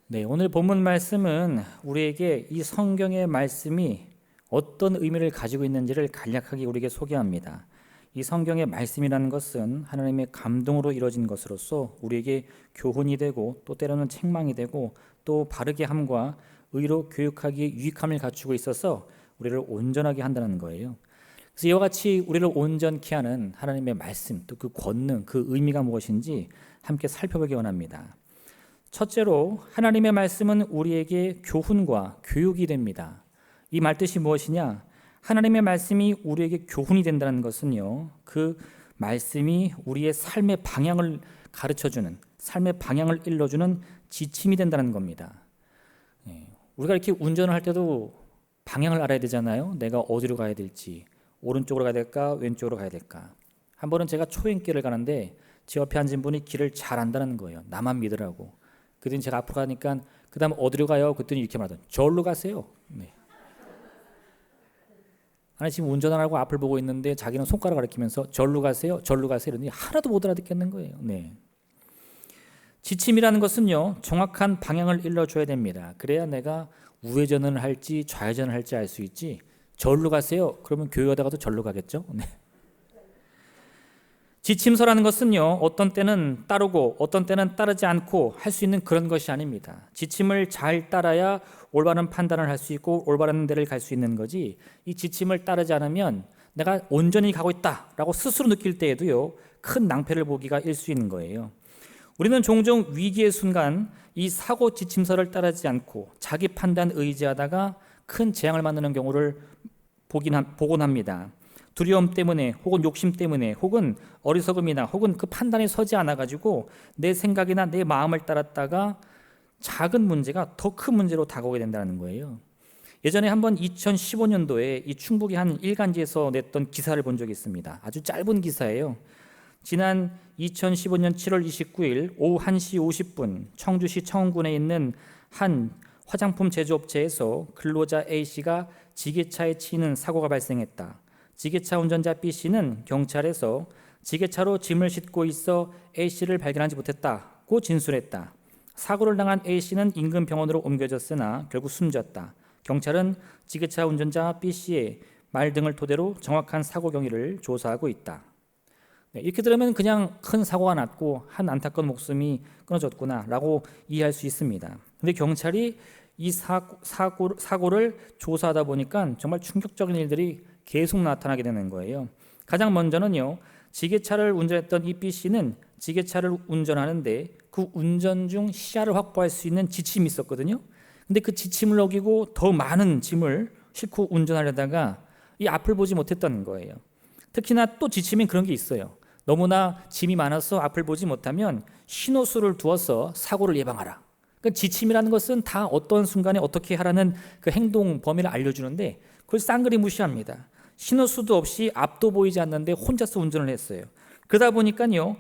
네, 오늘 본문 말씀은 우리에게 이 성경의 말씀이 어떤 의미를 가지고 있는지를 간략하게 우리에게 소개합니다. 이 성경의 말씀이라는 것은 하나님의 감동으로 이루어진 것으로서 우리에게 교훈이 되고 또 때로는 책망이 되고 또 바르게 함과 의로 교육하기에 유익함을 갖추고 있어서 우리를 온전하게 한다는 거예요. 그래서 이와 같이 우리를 온전케 하는 하나님의 말씀, 또 그 권능, 그 의미가 무엇인지 함께 살펴보기 원합니다. 첫째로 하나님의 말씀은 우리에게 교훈과 교육이 됩니다. 이 말뜻이 무엇이냐? 하나님의 말씀이 우리에게 교훈이 된다는 것은요, 그 말씀이 우리의 삶의 방향을 가르쳐주는, 삶의 방향을 일러주는 지침이 된다는 겁니다. 우리가 이렇게 운전을 할 때도 방향을 알아야 되잖아요. 내가 어디로 가야 될지, 오른쪽으로 가야 될까, 왼쪽으로 가야 될까. 한 번은 제가 초행길을 가는데 제 옆에 앉은 분이 길을 잘 안다는 거예요. 나만 믿으라고. 그랬더니 제가 앞으로 가니까 그 다음 어디로 가요? 그랬더니 이렇게 말하더니 저기로 가세요. 네. 아니 지금 운전하라고 앞을 보고 있는데 자기는 손가락 가리키면서 절로 가세요, 절로 가세요 이러니 하나도 못 알아듣겠는 거예요. 네. 지침이라는 것은요, 정확한 방향을 일러줘야 됩니다. 그래야 내가 우회전을 할지 좌회전을 할지 알 수 있지. 절로 가세요. 그러면 교회 가다가도 절로 가겠죠. 네. 지침서라는 것은요, 어떤 때는 따르고 어떤 때는 따르지 않고 할 수 있는 그런 것이 아닙니다. 지침을 잘 따라야 올바른 판단을 할 수 있고 올바른 데를 갈 수 있는 거지, 이 지침을 따르지 않으면 내가 온전히 가고 있다라고 스스로 느낄 때에도요, 큰 낭패를 보기가 일수인 거예요. 우리는 종종 위기의 순간 이 사고 지침서를 따르지 않고 자기 판단 의지하다가 큰 재앙을 만드는 경우를 보곤 합니다. 두려움 때문에 혹은 욕심 때문에 혹은 어리석음이나 혹은 그 판단이 서지 않아가지고 내 생각이나 내 마음을 따랐다가 작은 문제가 더 큰 문제로 다가오게 된다는 거예요. 예전에 한번 2015년도에 이 충북의 한 일간지에서 냈던 기사를 본 적이 있습니다. 아주 짧은 기사예요. 지난 2015년 7월 29일 오후 1시 50분 청주시 청운군에 있는 한 화장품 제조업체에서 근로자 A씨가 지게차에 치이는 사고가 발생했다. 지게차 운전자 B씨는 경찰에서 지게차로 짐을 싣고 있어 A씨를 발견하지 못했다고 진술했다. 사고를 당한 A씨는 인근 병원으로 옮겨졌으나 결국 숨졌다. 경찰은 지게차 운전자 B씨의 말 등을 토대로 정확한 사고 경위를 조사하고 있다. 네, 이렇게 들으면 그냥 큰 사고가 났고 한 안타까운 목숨이 끊어졌구나라고 이해할 수 있습니다. 그런데 경찰이 이 사고를 조사하다 보니까 정말 충격적인 일들이 계속 나타나게 되는 거예요. 가장 먼저는요, 지게차를 운전했던 이 B씨는 지게차를 운전하는데 그 운전 중 시야를 확보할 수 있는 지침이 있었거든요. 근데 그 지침을 어기고 더 많은 짐을 싣고 운전하려다가 이 앞을 보지 못했다는 거예요. 특히나 또 지침인 그런 게 있어요. 너무나 짐이 많아서 앞을 보지 못하면 신호수를 두어서 사고를 예방하라. 그러니까 지침이라는 것은 다 어떤 순간에 어떻게 하라는 그 행동 범위를 알려주는데 그걸 쌍그리 무시합니다. 신호수도 없이 앞도 보이지 않는데 혼자서 운전을 했어요. 그러다 보니까요,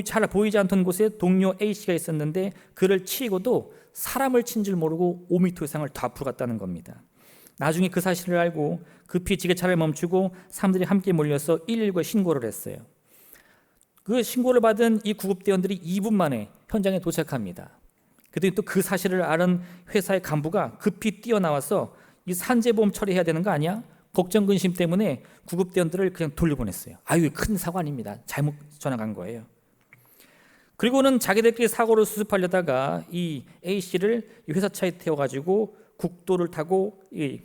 잘 보이지 않던 곳에 동료 A씨가 있었는데 그를 치고도 사람을 친 줄 모르고 5m 이상을 더 앞으로 갔다는 겁니다. 나중에 그 사실을 알고 급히 지게차를 멈추고 사람들이 함께 몰려서 119에 신고를 했어요. 그 신고를 받은 이 구급대원들이 2분 만에 현장에 도착합니다. 그랬더니 또 그 사실을 아는 회사의 간부가 급히 뛰어나와서 이 산재보험 처리해야 되는 거 아니야? 걱정 근심 때문에 구급대원들을 그냥 돌려보냈어요. 아유, 큰 사고 아닙니다. 잘못 전화 간 거예요. 그리고는 자기들끼리 사고를 수습하려다가 이 A씨를 회사 차에 태워가지고 국도를 타고 이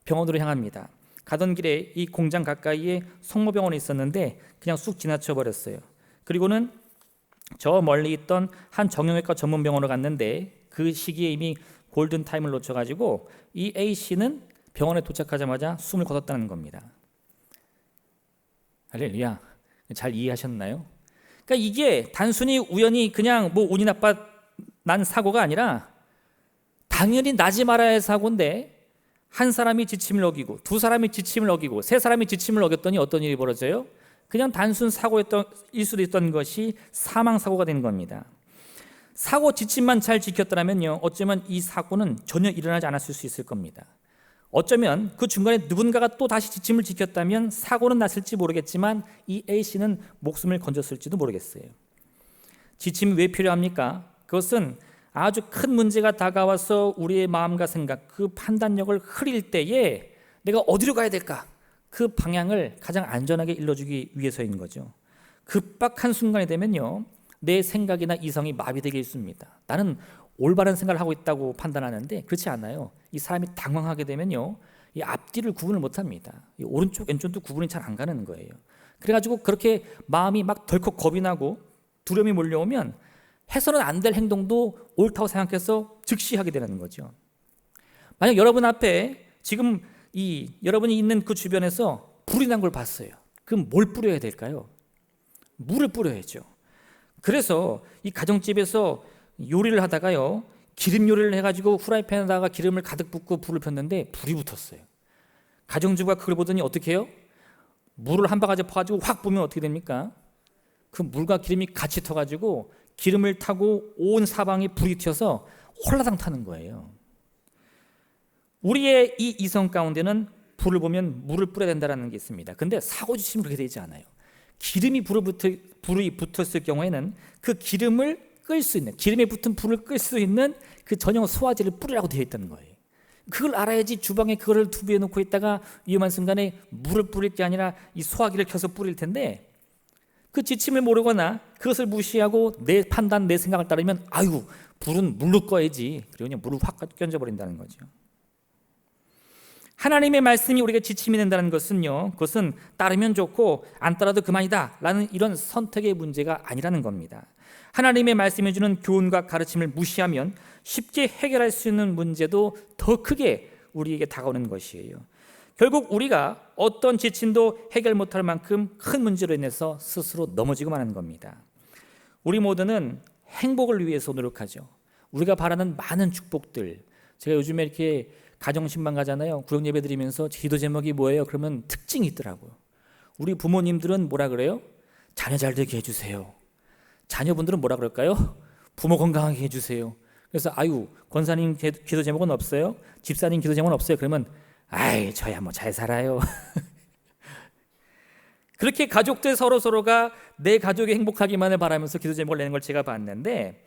병원으로 향합니다. 가던 길에 이 공장 가까이에 성모병원이 있었는데 그냥 쑥 지나쳐 버렸어요. 그리고는 저 멀리 있던 한 정형외과 전문 병원으로 갔는데 그 시기에 이미 골든타임을 놓쳐가지고 이 A씨는 병원에 도착하자마자 숨을 거뒀다는 겁니다. 할렐루야. 잘 이해하셨나요? 그러니까 이게 단순히 우연히 그냥 뭐 운이 나빠 난 사고가 아니라 당연히 나지 말아야 할 사고인데 한 사람이 지침을 어기고 두 사람이 지침을 어기고 세 사람이 지침을 어겼더니 어떤 일이 벌어져요? 그냥 단순 사고일 수도 있던 것이 사망사고가 된 겁니다. 사고 지침만 잘 지켰더라면요, 어쩌면 이 사고는 전혀 일어나지 않았을 수 있을 겁니다. 어쩌면 그 중간에 누군가가 또 다시 지침을 지켰다면 사고는 났을지 모르겠지만 이 A씨는 목숨을 건졌을지도 모르겠어요. 지침이 왜 필요합니까? 그것은 아주 큰 문제가 다가와서 우리의 마음과 생각, 그 판단력을 흐릴 때에 내가 어디로 가야 될까? 그 방향을 가장 안전하게 일러주기 위해서인 거죠. 급박한 순간이 되면요, 내 생각이나 이성이 마비되게 있습니다. 나는 올바른 생각을 하고 있다고 판단하는데 그렇지 않아요. 이 사람이 당황하게 되면요, 이 앞뒤를 구분을 못합니다. 이 오른쪽 왼쪽도 구분이 잘 안 가는 거예요. 그래가지고 그렇게 마음이 막 덜컥 겁이 나고 두려움이 몰려오면 해서는 안 될 행동도 옳다고 생각해서 즉시 하게 되는 거죠. 만약 여러분 앞에 지금 여러분이 있는 그 주변에서 불이 난 걸 봤어요. 그럼 뭘 뿌려야 될까요? 물을 뿌려야죠. 그래서 이 가정집에서 요리를 하다가요, 기름 요리를 해가지고 후라이팬에다가 기름을 가득 붓고 불을 폈는데 불이 붙었어요. 가정주부가 그걸 보더니 어떻게 해요? 물을 한 바가지 퍼가지고 확 부으면 어떻게 됩니까? 그 물과 기름이 같이 터가지고 기름을 타고 온 사방에 불이 튀어서 홀라당 타는 거예요. 우리의 이 이성 가운데는 불을 보면 물을 뿌려야 된다는 게 있습니다. 근데 사고주시면 그렇게 되지 않아요. 기름이 불이 붙었을 경우에는 그 기름을 끌 수 있는, 기름에 붙은 불을 끌 수 있는 그 전용 소화제를 뿌리라고 되어 있다는 거예요. 그걸 알아야지 주방에 그거를 두부해 놓고 있다가 위험한 순간에 물을 뿌릴 게 아니라 이 소화기를 켜서 뿌릴 텐데, 그 지침을 모르거나 그것을 무시하고 내 판단, 내 생각을 따르면 아유, 불은 물로 꺼야지. 그리고 그냥 물을 확 끼얹어버린다는 거죠. 하나님의 말씀이 우리에게 지침이 된다는 것은요, 그것은 따르면 좋고 안 따라도 그만이다 라는 이런 선택의 문제가 아니라는 겁니다. 하나님의 말씀이 주는 교훈과 가르침을 무시하면 쉽게 해결할 수 있는 문제도 더 크게 우리에게 다가오는 것이에요. 결국 우리가 어떤 지침도 해결 못할 만큼 큰 문제로 인해서 스스로 넘어지고 마는 겁니다. 우리 모두는 행복을 위해서 노력하죠. 우리가 바라는 많은 축복들, 제가 요즘에 이렇게 가정신방 가잖아요. 구역 예배 드리면서 기도 제목이 뭐예요? 그러면 특징이 있더라고요. 우리 부모님들은 뭐라 그래요? 자녀 잘 되게 해주세요. 자녀분들은 뭐라 그럴까요? 부모 건강하게 해주세요. 그래서 아유, 권사님 기도 제목은 없어요? 집사님 기도 제목은 없어요? 그러면 아이, 저야 뭐 잘 살아요. 그렇게 가족들 서로가 내 가족이 행복하기만을 바라면서 기도 제목을 내는 걸 제가 봤는데,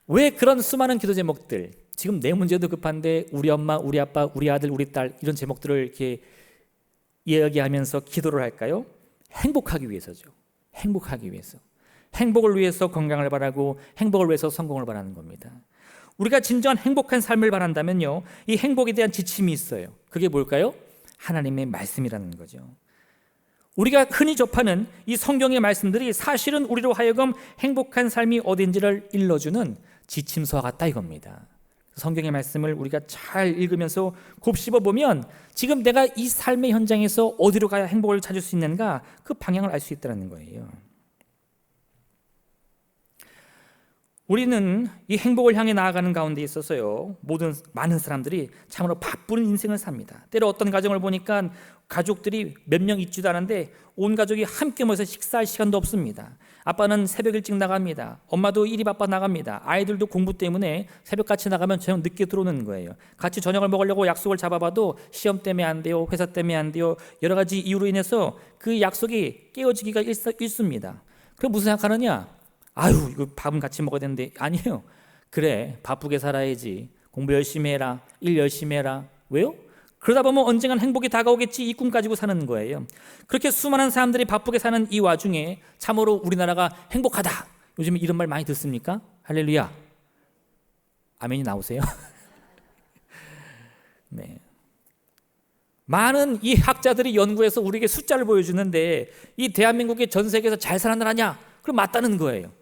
왜 그런 수많은 기도 제목들, 지금 내 문제도 급한데 우리 엄마, 우리 아빠, 우리 아들, 우리 딸 이런 제목들을 이렇게 이야기하면서 기도를 할까요? 행복하기 위해서죠. 행복하기 위해서. 행복을 위해서 건강을 바라고 행복을 위해서 성공을 바라는 겁니다. 우리가 진정한 행복한 삶을 바란다면요, 이 행복에 대한 지침이 있어요. 그게 뭘까요? 하나님의 말씀이라는 거죠. 우리가 흔히 접하는 이 성경의 말씀들이 사실은 우리로 하여금 행복한 삶이 어딘지를 일러주는 지침서와 같다 이겁니다. 성경의 말씀을 우리가 잘 읽으면서 곱씹어 보면 지금 내가 이 삶의 현장에서 어디로 가야 행복을 찾을 수 있는가, 그 방향을 알 수 있다는 거예요. 우리는 이 행복을 향해 나아가는 가운데 있어서요, 많은 사람들이 참으로 바쁜 인생을 삽니다. 때로 어떤 가정을 보니까 가족들이 몇 명 있지도 않은데 온 가족이 함께 모여서 식사할 시간도 없습니다. 아빠는 새벽 일찍 나갑니다. 엄마도 일이 바빠 나갑니다. 아이들도 공부 때문에 새벽같이 나가면 저녁 늦게 들어오는 거예요. 같이 저녁을 먹으려고 약속을 잡아봐도 시험 때문에 안 돼요, 회사 때문에 안 돼요, 여러 가지 이유로 인해서 그 약속이 깨어지기가 일쑤입니다. 그럼 무슨 생각하느냐? 아유, 이거 밥은 같이 먹어야 되는데. 아니에요. 그래, 바쁘게 살아야지. 공부 열심히 해라. 일 열심히 해라. 왜요? 그러다 보면 언젠간 행복이 다가오겠지, 이 꿈 가지고 사는 거예요. 그렇게 수많은 사람들이 바쁘게 사는 이 와중에 참으로 우리나라가 행복하다, 요즘에 이런 말 많이 듣습니까? 할렐루야. 아멘이 나오세요? 네. 많은 이 학자들이 연구해서 우리에게 숫자를 보여주는데, 이 대한민국이 전 세계에서 잘 사는 나라냐? 그럼 맞다는 거예요.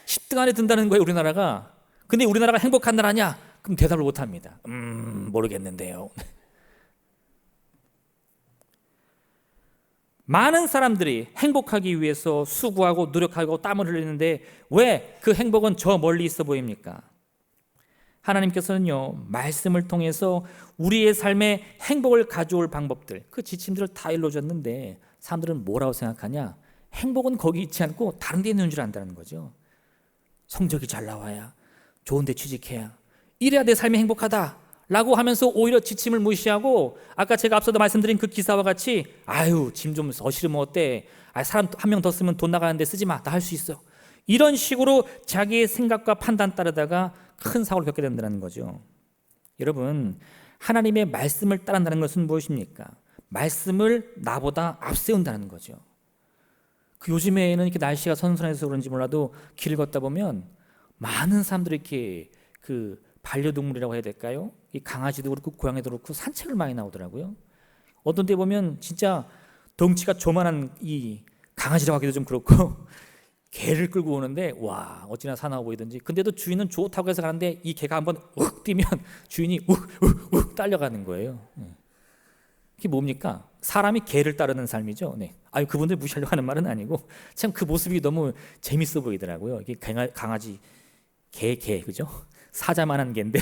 10등 안에 든다는 거예요, 우리나라가. 근데 우리나라가 행복한 나라냐? 그럼 대답을 못합니다. 모르겠는데요. 많은 사람들이 행복하기 위해서 수고하고 노력하고 땀을 흘리는데 왜 그 행복은 저 멀리 있어 보입니까? 하나님께서는요, 말씀을 통해서 우리의 삶에 행복을 가져올 방법들, 그 지침들을 다 일러줬는데 사람들은 뭐라고 생각하냐? 행복은 거기 있지 않고 다른 데 있는 줄 안다는 거죠. 성적이 잘 나와야, 좋은 데 취직해야, 이래야 내 삶이 행복하다 라고 하면서 오히려 지침을 무시하고, 아까 제가 앞서도 말씀드린 그 기사와 같이 아유, 짐 좀 더 실으면 어때? 사람 한 명 더 쓰면 돈 나가는데 쓰지 마, 나 할 수 있어, 이런 식으로 자기의 생각과 판단 따르다가 큰 사고를 겪게 된다는 거죠. 여러분, 하나님의 말씀을 따른다는 것은 무엇입니까? 말씀을 나보다 앞세운다는 거죠. 그 요즘에는 이렇게 날씨가 선선해서 그런지 몰라도 길을 걷다 보면 많은 사람들이 이렇게 그 반려동물이라고 해야 될까요? 이 강아지도 그렇고 고양이도 그렇고 산책을 많이 나오더라고요. 어떤 때 보면 진짜 덩치가 조만한 이 강아지라고 하기도 좀 그렇고 개를 끌고 오는데 와 어찌나 사나워 보이든지, 근데도 주인은 좋다고 해서 가는데 이 개가 한번 욱 뛰면 주인이 욱 딸려가는 거예요. 이게 뭡니까? 사람이 개를 따르는 삶이죠. 네. 아유, 그분들 무시하려고 하는 말은 아니고 참 그 모습이 너무 재밌어 보이더라고요. 이게 강아지 개 그죠? 사자만한 개인데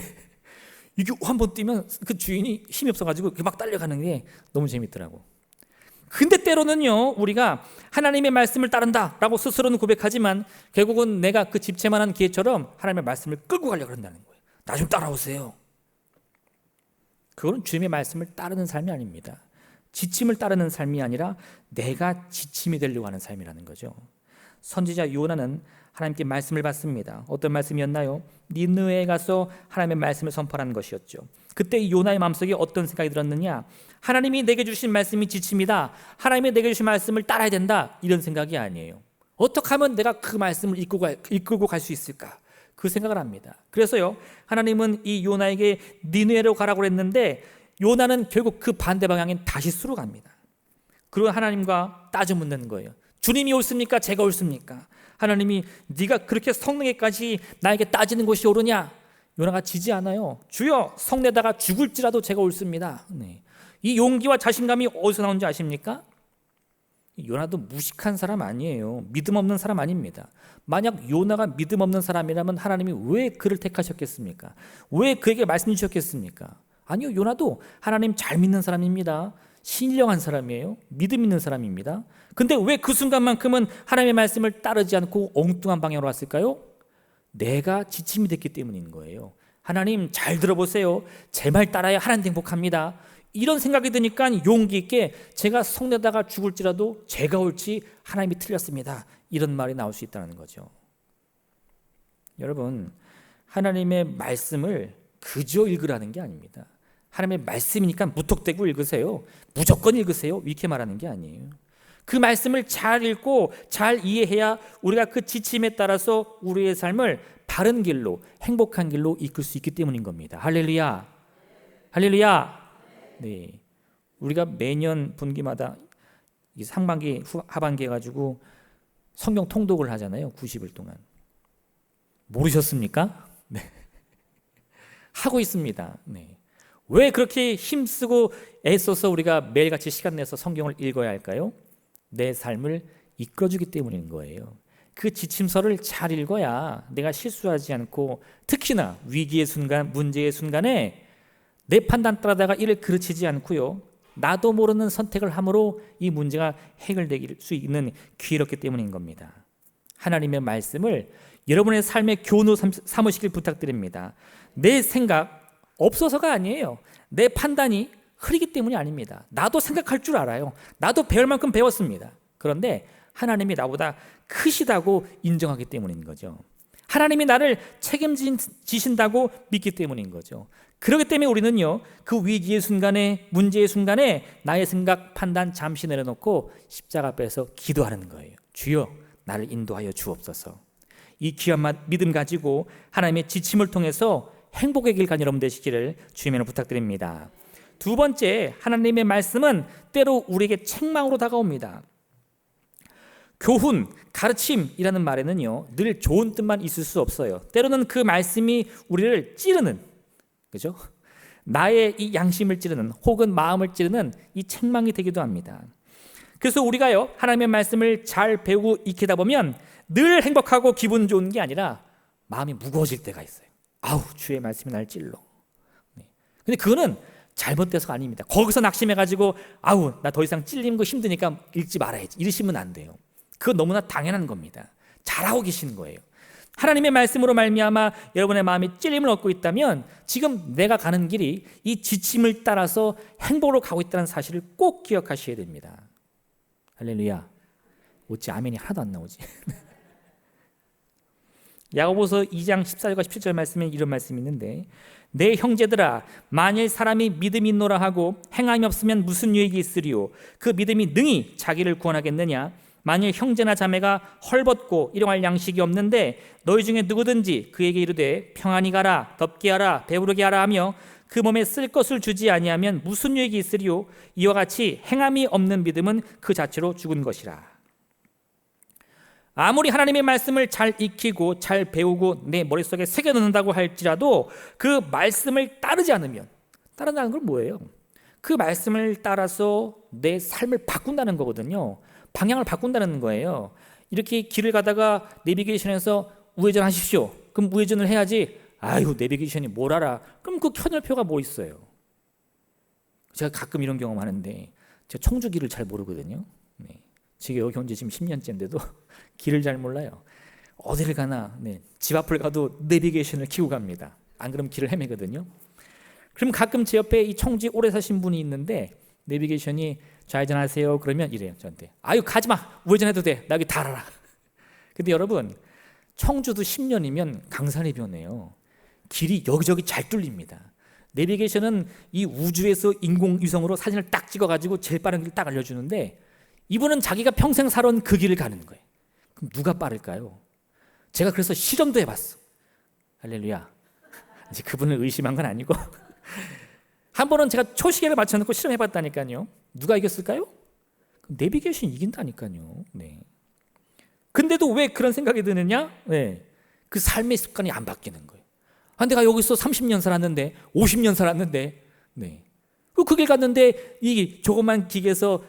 이게 한번 뛰면 그 주인이 힘이 없어가지고 막 딸려가는 게 너무 재밌더라고. 근데 때로는요, 우리가 하나님의 말씀을 따른다라고 스스로는 고백하지만 결국은 내가 그 집채만한 개처럼 하나님의 말씀을 끌고 가려고 한다는 거예요. 나 좀 따라오세요. 그건 주님의 말씀을 따르는 삶이 아닙니다. 지침을 따르는 삶이 아니라 내가 지침이 되려고 하는 삶이라는 거죠. 선지자 요나는 하나님께 말씀을 받습니다. 어떤 말씀이었나요? 니느웨에 가서 하나님의 말씀을 선포하는 것이었죠. 그때 요나의 마음속에 어떤 생각이 들었느냐? 하나님이 내게 주신 말씀이 지침이다, 하나님이 내게 주신 말씀을 따라야 된다, 이런 생각이 아니에요. 어떻게 하면 내가 그 말씀을 이끌고 갈 수 있을까? 그 생각을 합니다. 그래서요, 하나님은 이 요나에게 니느웨로 가라고 했는데 요나는 결국 그 반대 방향인 다시스로 갑니다. 그리고 하나님과 따져 묻는 거예요. 주님이 옳습니까? 제가 옳습니까? 하나님이 네가 그렇게 성내게까지 나에게 따지는 것이 옳으냐? 요나가 지지 않아요. 주여, 성내다가 죽을지라도 제가 옳습니다. 네. 이 용기와 자신감이 어디서 나온지 아십니까? 요나도 무식한 사람 아니에요. 믿음 없는 사람 아닙니다. 만약 요나가 믿음 없는 사람이라면 하나님이 왜 그를 택하셨겠습니까? 왜 그에게 말씀 주셨겠습니까? 아니요, 요나도 하나님 잘 믿는 사람입니다. 신령한 사람이에요. 믿음 있는 사람입니다. 근데 왜 그 순간만큼은 하나님의 말씀을 따르지 않고 엉뚱한 방향으로 왔을까요? 내가 지침이 됐기 때문인 거예요. 하나님 잘 들어보세요. 제 말 따라야 하나님 행복합니다. 이런 생각이 드니까 용기 있게 제가 성내다가 죽을지라도 제가 옳지 하나님이 틀렸습니다, 이런 말이 나올 수 있다는 거죠. 여러분, 하나님의 말씀을 그저 읽으라는 게 아닙니다. 하나님의 말씀이니까 무턱대고 읽으세요, 무조건 읽으세요, 이렇게 말하는 게 아니에요. 그 말씀을 잘 읽고 잘 이해해야 우리가 그 지침에 따라서 우리의 삶을 바른 길로, 행복한 길로 이끌 수 있기 때문인 겁니다. 할렐루야, 할렐루야. 네, 우리가 매년 분기마다 상반기, 하반기 해가지고 성경 통독을 하잖아요. 90일 동안. 모르셨습니까? 네. 하고 있습니다. 네. 왜 그렇게 힘쓰고 애써서 우리가 매일같이 시간 내서 성경을 읽어야 할까요? 내 삶을 이끌어주기 때문인 거예요. 그 지침서를 잘 읽어야 내가 실수하지 않고, 특히나 위기의 순간, 문제의 순간에 내 판단 따라다가 이를 그르치지 않고요, 나도 모르는 선택을 함으로 이 문제가 해결될 수 있는 기회였기 때문인 겁니다. 하나님의 말씀을 여러분의 삶의 교훈으로 삼으시길 부탁드립니다. 내 생각 없어서가 아니에요. 내 판단이 흐리기 때문이 아닙니다. 나도 생각할 줄 알아요. 나도 배울 만큼 배웠습니다. 그런데 하나님이 나보다 크시다고 인정하기 때문인 거죠. 하나님이 나를 책임지신다고 믿기 때문인 거죠. 그렇기 때문에 우리는요, 그 위기의 순간에, 문제의 순간에 나의 생각, 판단 잠시 내려놓고 십자가 앞에서 기도하는 거예요. 주여, 나를 인도하여 주옵소서. 이 귀한 믿음 가지고 하나님의 지침을 통해서 행복의 길 간 여러분 되시기를 주님으로 부탁드립니다. 두 번째, 하나님의 말씀은 때로 우리에게 책망으로 다가옵니다. 교훈, 가르침이라는 말에는요, 늘 좋은 뜻만 있을 수 없어요. 때로는 그 말씀이 우리를 찌르는, 그죠? 나의 이 양심을 찌르는, 혹은 마음을 찌르는 이 책망이 되기도 합니다. 그래서 우리가요, 하나님의 말씀을 잘 배우고 익히다 보면 늘 행복하고 기분 좋은 게 아니라 마음이 무거워질 때가 있어요. 아우, 주의 말씀이 날 찔러. 네. 근데 그거는 잘못돼서가 아닙니다. 거기서 낙심해가지고 아우, 나 더 이상 찔리는 거 힘드니까 읽지 말아야지, 이러시면 안 돼요. 그건 너무나 당연한 겁니다. 잘하고 계시는 거예요. 하나님의 말씀으로 말미암아 여러분의 마음이 찔림을 얻고 있다면 지금 내가 가는 길이 이 지침을 따라서 행복으로 가고 있다는 사실을 꼭 기억하셔야 됩니다. 할렐루야. 어찌 아멘이 하나도 안 나오지? 야고보서 2장 14절과 17절 말씀에 이런 말씀이 있는데, 내 형제들아, 만일 사람이 믿음이 있노라 하고 행함이 없으면 무슨 유익이 있으리요? 그 믿음이 능히 자기를 구원하겠느냐? 만일 형제나 자매가 헐벗고 일용할 양식이 없는데 너희 중에 누구든지 그에게 이르되 평안히 가라, 덥게 하라, 배부르게 하라 하며 그 몸에 쓸 것을 주지 아니하면 무슨 유익이 있으리요? 이와 같이 행함이 없는 믿음은 그 자체로 죽은 것이라. 아무리 하나님의 말씀을 잘 익히고 잘 배우고 내 머릿속에 새겨넣는다고 할지라도 그 말씀을 따르지 않으면, 따른다는 건 뭐예요? 그 말씀을 따라서 내 삶을 바꾼다는 거거든요. 방향을 바꾼다는 거예요. 이렇게 길을 가다가 내비게이션에서 우회전하십시오. 그럼 우회전을 해야지. 아유, 내비게이션이 뭘 알아? 그럼 그 켜널표가 뭐 있어요? 제가 가끔 이런 경험하는데, 제가 청주 길을 잘 모르거든요. 네. 지금 여기 온 지 지금 10년째인데도 길을 잘 몰라요. 어디를 가나 집 앞을 가도 내비게이션을 켜고 갑니다. 안 그러면 길을 헤매거든요. 그럼 가끔 제 옆에 이 청주에 오래 사신 분이 있는데 내비게이션이 좌회전하세요 그러면 이래요 저한테. 아유, 가지마, 우회전해도 돼, 나 여기 다 알아. 근데 여러분, 청주도 10년이면 강산이 변해요. 길이 여기저기 잘 뚫립니다. 내비게이션은 이 우주에서 인공위성으로 사진을 딱 찍어가지고 제일 빠른 길 딱 알려주는데, 이분은 자기가 평생 살아온 그 길을 가는 거예요. 그럼 누가 빠를까요? 제가 그래서 실험도 해봤어. 할렐루야. 이제 그분을 의심한 건 아니고 한 번은 제가 초시계를 맞춰놓고 실험해봤다니까요. 누가 이겼을까요? 내비게이션이 이긴다니까요. 네. 근데도 왜 그런 생각이 드느냐? 네. 그 삶의 습관이 안 바뀌는 거예요. 내가 여기서 30년 살았는데, 50년 살았는데, 네. 그 길 갔는데 이 조그만 기계에서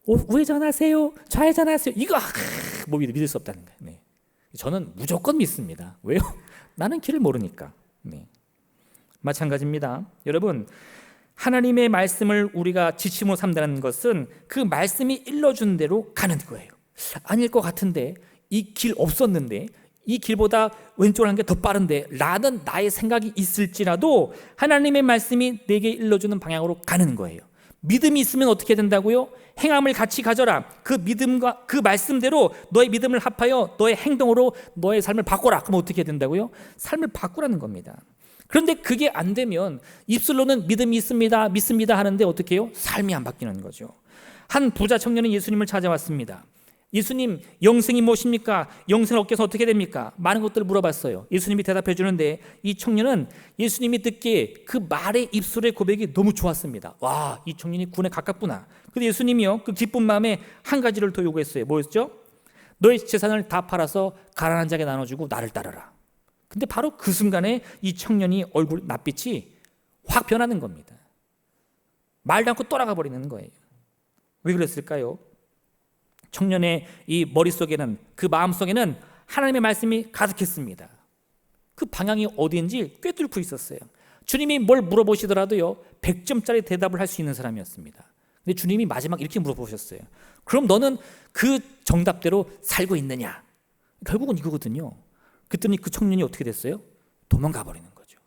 우회전하세요, 좌회전하세요, 이거 뭐 믿을 수 없다는 거예요. 네. 저는 무조건 믿습니다. 왜요? 나는 길을 모르니까. 네. 마찬가지입니다. 여러분, 하나님의 말씀을 우리가 지침으로 삼다는 것은 그 말씀이 일러준 대로 가는 거예요. 아닐 것 같은데, 이 길 없었는데, 이 길보다 왼쪽으로 하는 게 더 빠른데 라는 나의 생각이 있을지라도 하나님의 말씀이 내게 일러주는 방향으로 가는 거예요. 믿음이 있으면 어떻게 된다고요? 행함을 같이 가져라. 그 믿음과 그 말씀대로 너의 믿음을 합하여 너의 행동으로 너의 삶을 바꿔라. 그럼 어떻게 된다고요? 삶을 바꾸라는 겁니다. 그런데 그게 안 되면 입술로는 믿음이 있습니다, 믿습니다 하는데 어떻게 해요? 삶이 안 바뀌는 거죠. 한 부자 청년이 예수님을 찾아왔습니다. 예수님, 영생이 무엇입니까? 영생을 얻기 위해서 어떻게 됩니까? 많은 것들을 물어봤어요. 예수님이 대답해 주는데 이 청년은 예수님이 듣기에 그 말의 입술의 고백이 너무 좋았습니다. 와, 이 청년이 구원에 가깝구나. 근데 예수님이요, 그 기쁜 마음에 한 가지를 더 요구했어요. 뭐였죠? 너의 재산을 다 팔아서 가난한 자에게 나눠주고 나를 따르라. 근데 바로 그 순간에 이 청년이 얼굴 낯빛이 확 변하는 겁니다. 말도 않고 떠나가 버리는 거예요. 왜 그랬을까요? 청년의 이 머릿속에는, 그 마음속에는 하나님의 말씀이 가득했습니다. 그 방향이 어디인지 꿰뚫고 있었어요. 주님이 뭘 물어보시더라도요 100점짜리 대답을 할 수 있는 사람이었습니다. 근데 주님이 마지막 이렇게 물어보셨어요. 그럼 너는 그 정답대로 살고 있느냐? 결국은 이거거든요. 그랬더니 그 청년이 어떻게 됐어요? 도망가 버리는 거죠.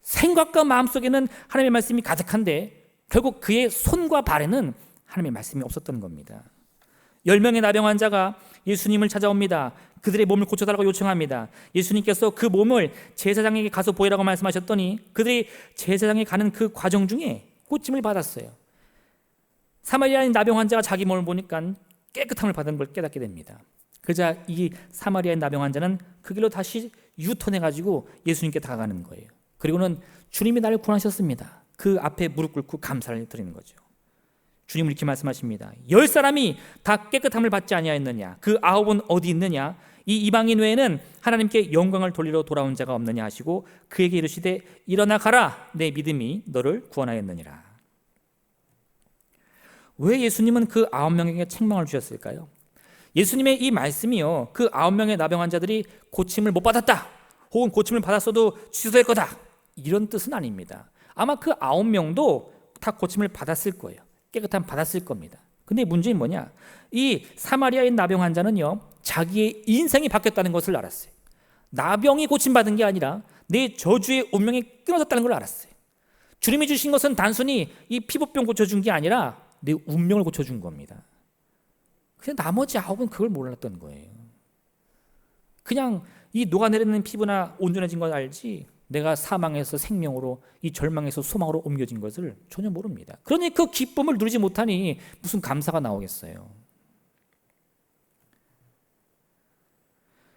생각과 마음속에는 하나님의 말씀이 가득한데 결국 그의 손과 발에는 하나님의 말씀이 없었던 겁니다. 10명의 나병 환자가 예수님을 찾아옵니다. 그들의 몸을 고쳐달라고 요청합니다. 예수님께서 그 몸을 제사장에게 가서 보이라고 말씀하셨더니 그들이 제사장에 가는 그 과정 중에 고침을 받았어요. 사마리아인 나병 환자가 자기 몸을 보니까 깨끗함을 받은 걸 깨닫게 됩니다. 그러자 이 사마리아인 나병 환자는 그 길로 다시 유턴해가지고 예수님께 다가가는 거예요. 그리고는 주님이 나를 구원하셨습니다. 그 앞에 무릎 꿇고 감사를 드리는 거죠. 주님은 이렇게 말씀하십니다. 10사람이 다 깨끗함을 받지 아니하였느냐? 그 9은 어디 있느냐? 이 이방인 외에는 하나님께 영광을 돌리러 돌아온 자가 없느냐 하시고 그에게 이르시되 일어나 가라, 내 믿음이 너를 구원하였느니라. 왜 예수님은 그 9명에게 책망을 주셨을까요? 예수님의 이 말씀이요, 그 9명의 나병 환자들이 고침을 못 받았다, 혹은 고침을 받았어도 취소될 거다, 이런 뜻은 아닙니다. 아마 그 9명도 다 고침을 받았을 거예요. 깨끗함 받았을 겁니다. 근데 문제는 뭐냐? 이 사마리아인 나병 환자는요, 자기의 인생이 바뀌었다는 것을 알았어요. 나병이 고침받은 게 아니라 내 저주의 운명이 끊어졌다는 걸 알았어요. 주님이 주신 것은 단순히 이 피부병 고쳐준 게 아니라 내 운명을 고쳐준 겁니다. 근데 나머지 9은 그걸 몰랐던 거예요. 그냥 이 녹아내리는 피부나 온전해진 걸 알지 내가 사망에서 생명으로, 이 절망에서 소망으로 옮겨진 것을 전혀 모릅니다. 그러니 그 기쁨을 누리지 못하니 무슨 감사가 나오겠어요.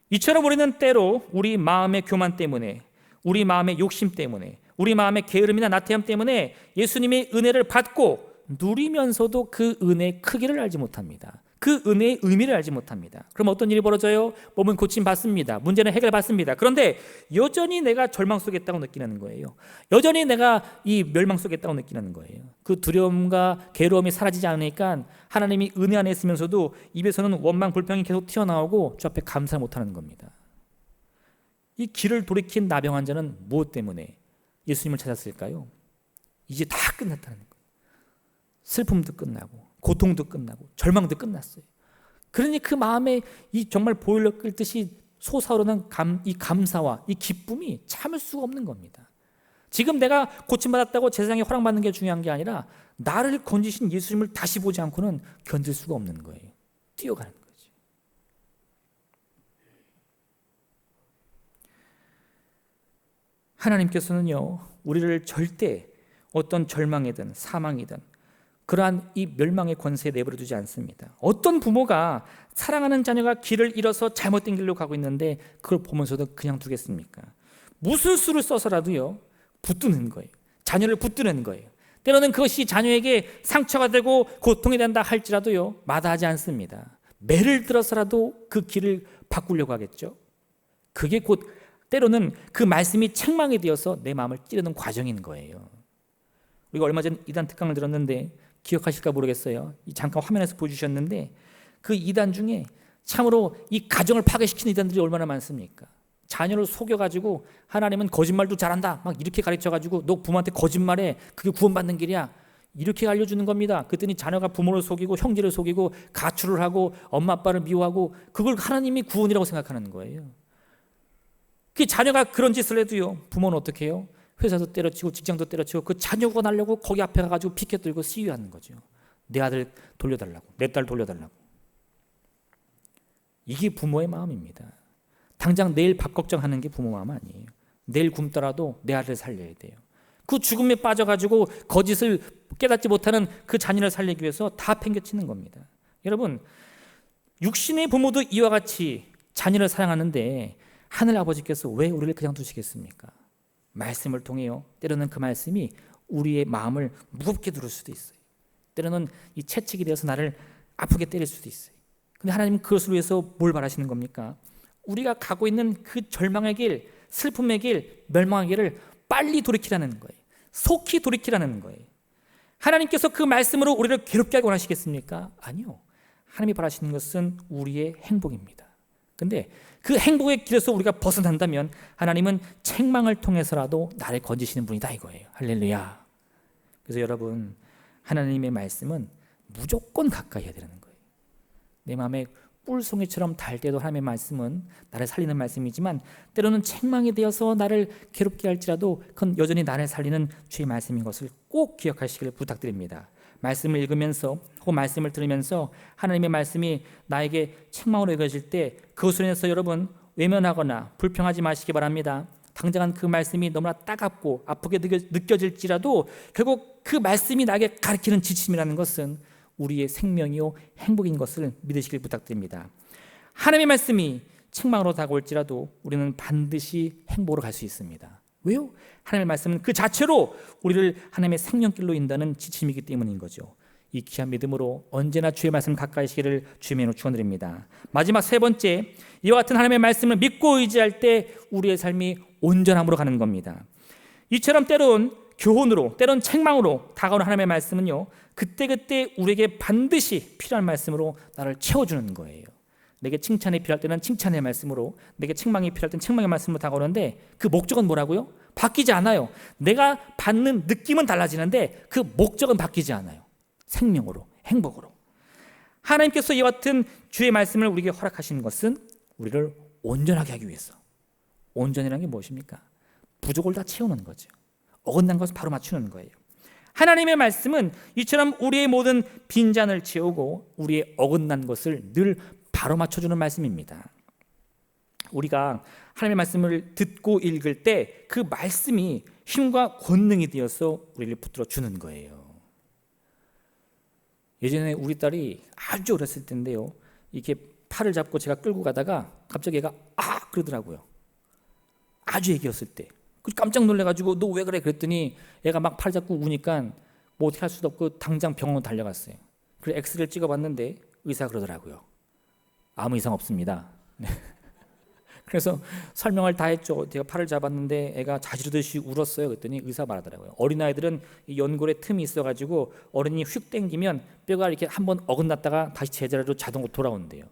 이처럼 우리는 때로 우리 마음의 교만 때문에, 우리 마음의 욕심 때문에, 우리 마음의 게으름이나 나태함 때문에 예수님의 은혜를 받고 누리면서도 그 은혜의 크기를 알지 못합니다. 그 은혜의 의미를 알지 못합니다. 그럼 어떤 일이 벌어져요? 몸은 고침받습니다. 문제는 해결받습니다. 그런데 여전히 내가 절망 속에 있다고 느끼는 거예요. 여전히 내가 이 멸망 속에 있다고 느끼는 거예요. 그 두려움과 괴로움이 사라지지 않으니까 하나님이 은혜 안에 있으면서도 입에서는 원망, 불평이 계속 튀어나오고 주 앞에 감사 못하는 겁니다. 이 길을 돌이킨 나병 환자는 무엇 때문에 예수님을 찾았을까요? 이제 다 끝났다는 거예요. 슬픔도 끝나고 고통도 끝나고 절망도 끝났어요. 그러니 그 마음에 이 정말 보일러 끓듯이 솟아오르는 이 감사와 이 기쁨이 참을 수가 없는 겁니다. 지금 내가 고침받았다고 세상에 허락받는 게 중요한 게 아니라 나를 건지신 예수님을 다시 보지 않고는 견딜 수가 없는 거예요. 뛰어가는 거죠. 하나님께서는요, 우리를 절대 어떤 절망이든 사망이든 그러한 이 멸망의 권세에 내버려 두지 않습니다. 어떤 부모가 사랑하는 자녀가 길을 잃어서 잘못된 길로 가고 있는데 그걸 보면서도 그냥 두겠습니까? 무슨 수를 써서라도요, 붙드는 거예요. 자녀를 붙드는 거예요. 때로는 그것이 자녀에게 상처가 되고 고통이 된다 할지라도요, 마다하지 않습니다. 매를 들어서라도 그 길을 바꾸려고 하겠죠. 그게 곧 때로는 그 말씀이 책망이 되어서 내 마음을 찌르는 과정인 거예요. 우리가 얼마 전 이단 특강을 들었는데 기억하실까 모르겠어요. 잠깐 화면에서 보여주셨는데 그 이단 중에 참으로 이 가정을 파괴시키는 이단들이 얼마나 많습니까? 자녀를 속여가지고 하나님은 거짓말도 잘한다 막 이렇게 가르쳐가지고 너 부모한테 거짓말해, 그게 구원받는 길이야, 이렇게 알려주는 겁니다. 그랬더니 자녀가 부모를 속이고 형제를 속이고 가출을 하고 엄마 아빠를 미워하고 그걸 하나님이 구원이라고 생각하는 거예요. 그 자녀가 그런 짓을 해도요, 부모는 어떻게 해요? 회사도 때려치고 직장도 때려치고 그 자녀 구원하려고 거기 앞에 가가지고 피켓 들고 시위하는 거죠. 내 아들 돌려달라고, 내 딸 돌려달라고. 이게 부모의 마음입니다. 당장 내일 밥 걱정하는 게 부모 마음 아니에요. 내일 굶더라도 내 아들을 살려야 돼요. 그 죽음에 빠져가지고 거짓을 깨닫지 못하는 그 자녀를 살리기 위해서 다 팽개치는 겁니다. 여러분, 육신의 부모도 이와 같이 자녀를 사랑하는데 하늘 아버지께서 왜 우리를 그냥 두시겠습니까? 말씀을 통해요. 때로는 그 말씀이 우리의 마음을 무겁게 두를 수도 있어요. 때로는 이 채찍이 되어서 나를 아프게 때릴 수도 있어요. 근데 하나님은 그것을 위해서 뭘 바라시는 겁니까? 우리가 가고 있는 그 절망의 길, 슬픔의 길, 멸망의 길을 빨리 돌이키라는 거예요. 속히 돌이키라는 거예요. 하나님께서 그 말씀으로 우리를 괴롭게 하기 원하시겠습니까? 아니요. 하나님이 바라시는 것은 우리의 행복입니다. 근데 그 행복의 길에서 우리가 벗어난다면 하나님은 책망을 통해서라도 나를 건지시는 분이다 이거예요. 할렐루야. 그래서 여러분, 하나님의 말씀은 무조건 가까이 해야 되는 거예요. 내 마음에 꿀송이처럼 달 때도 하나님의 말씀은 나를 살리는 말씀이지만 때로는 책망이 되어서 나를 괴롭게 할지라도 그건 여전히 나를 살리는 주의 말씀인 것을 꼭 기억하시기를 부탁드립니다. 말씀을 읽으면서 혹은 말씀을 들으면서 하나님의 말씀이 나에게 책망으로 여겨질 때 그것으로 인해서 여러분 외면하거나 불평하지 마시기 바랍니다. 당장은 그 말씀이 너무나 따갑고 아프게 느껴질지라도 결국 그 말씀이 나에게 가르치는 지침이라는 것은 우리의 생명이요 행복인 것을 믿으시길 부탁드립니다. 하나님의 말씀이 책망으로 다가올지라도 우리는 반드시 행복으로 갈 수 있습니다. 왜요? 하나님의 말씀은 그 자체로 우리를 하나님의 생명길로 인도하는 지침이기 때문인 거죠. 이 귀한 믿음으로 언제나 주의 말씀 가까이 하시기를 주의 이름으로 축원드립니다. 마지막 세 번째, 이와 같은 하나님의 말씀을 믿고 의지할 때 우리의 삶이 온전함으로 가는 겁니다. 이처럼 때론 교훈으로, 때론 책망으로 다가오는 하나님의 말씀은요, 그때그때 우리에게 반드시 필요한 말씀으로 나를 채워주는 거예요. 내게 칭찬이 필요할 때는 칭찬의 말씀으로, 내게 책망이 필요할 때는 책망의 말씀으로 다가오는데 그 목적은 뭐라고요? 바뀌지 않아요. 내가 받는 느낌은 달라지는데 그 목적은 바뀌지 않아요. 생명으로, 행복으로. 하나님께서 이와 같은 주의 말씀을 우리에게 허락하시는 것은 우리를 온전하게 하기 위해서. 온전이라는 게 무엇입니까? 부족을 다 채우는 거죠. 어긋난 것을 바로 맞추는 거예요. 하나님의 말씀은 이처럼 우리의 모든 빈잔을 채우고 우리의 어긋난 것을 늘 바로 맞춰주는 말씀입니다. 우리가 하나님의 말씀을 듣고 읽을 때 그 말씀이 힘과 권능이 되어서 우리를 붙들어 주는 거예요. 예전에 우리 딸이 아주 어렸을 때인데요, 이렇게 팔을 잡고 제가 끌고 가다가 갑자기 얘가 그러더라고요. 아주 애기였을 때. 깜짝 놀래가지고 너 왜 그래 그랬더니 애가 막 팔 잡고 우니까 뭐 어떻게 할 수도 없고 당장 병원으로 달려갔어요. 그래서 엑스레이를 찍어봤는데 의사가 그러더라고요. 아무 이상 없습니다. 네. 그래서 설명을 다 했죠. 제가 팔을 잡았는데 애가 자지르듯이 울었어요. 그랬더니 의사가 말하더라고요. 어린아이들은 이 연골에 틈이 있어가지고 어른이 휙 당기면 뼈가 이렇게 한번 어긋났다가 다시 제자리로 자동으로 돌아온대요.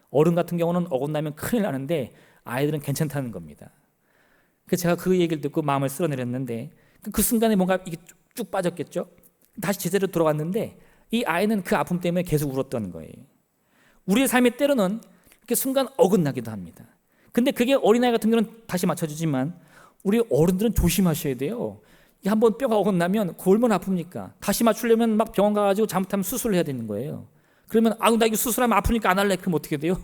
어른 같은 경우는 어긋나면 큰일 나는데 아이들은 괜찮다는 겁니다. 그래서 제가 그 얘기를 듣고 마음을 쓸어내렸는데 그 순간에 뭔가 이게 쭉 빠졌겠죠. 다시 제자리로 돌아왔는데 이 아이는 그 아픔 때문에 계속 울었던 거예요. 우리의 삶의 때로는 이렇게 순간 어긋나기도 합니다. 근데 그게 어린아이 같은 경우는 다시 맞춰주지만 우리 어른들은 조심하셔야 돼요. 한번 뼈가 어긋나면 그 얼마나 아픕니까? 다시 맞추려면 막 병원 가가지고 잘못하면 수술을 해야 되는 거예요. 그러면 나 이거 수술하면 아프니까 안 할래. 그럼 어떻게 돼요?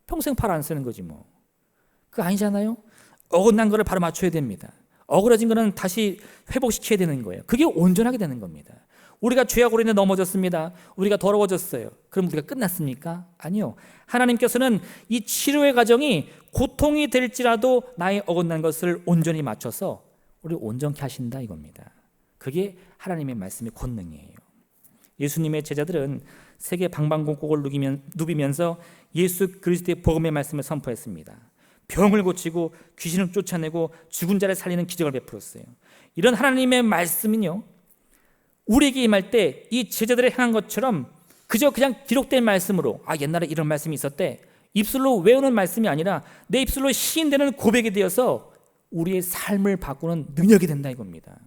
평생 팔 안 쓰는 거지 뭐. 그거 아니잖아요. 어긋난 거를 바로 맞춰야 됩니다. 어그러진 거는 다시 회복시켜야 되는 거예요. 그게 온전하게 되는 겁니다. 우리가 죄악으로 인해 넘어졌습니다. 우리가 더러워졌어요. 그럼 우리가 끝났습니까? 아니요. 하나님께서는 이 치료의 과정이 고통이 될지라도 나의 어긋난 것을 온전히 맞춰서 우리를 온전케 하신다 이겁니다. 그게 하나님의 말씀의 권능이에요. 예수님의 제자들은 세계 방방곡곡을 누비면서 예수 그리스도의 복음의 말씀을 선포했습니다. 병을 고치고 귀신을 쫓아내고 죽은 자를 살리는 기적을 베풀었어요. 이런 하나님의 말씀은요, 우리에게 임할 때 이 제자들을 향한 것처럼 그저 그냥 기록된 말씀으로 옛날에 이런 말씀이 있었대, 입술로 외우는 말씀이 아니라 내 입술로 시인되는 고백이 되어서 우리의 삶을 바꾸는 능력이 된다 이겁니다.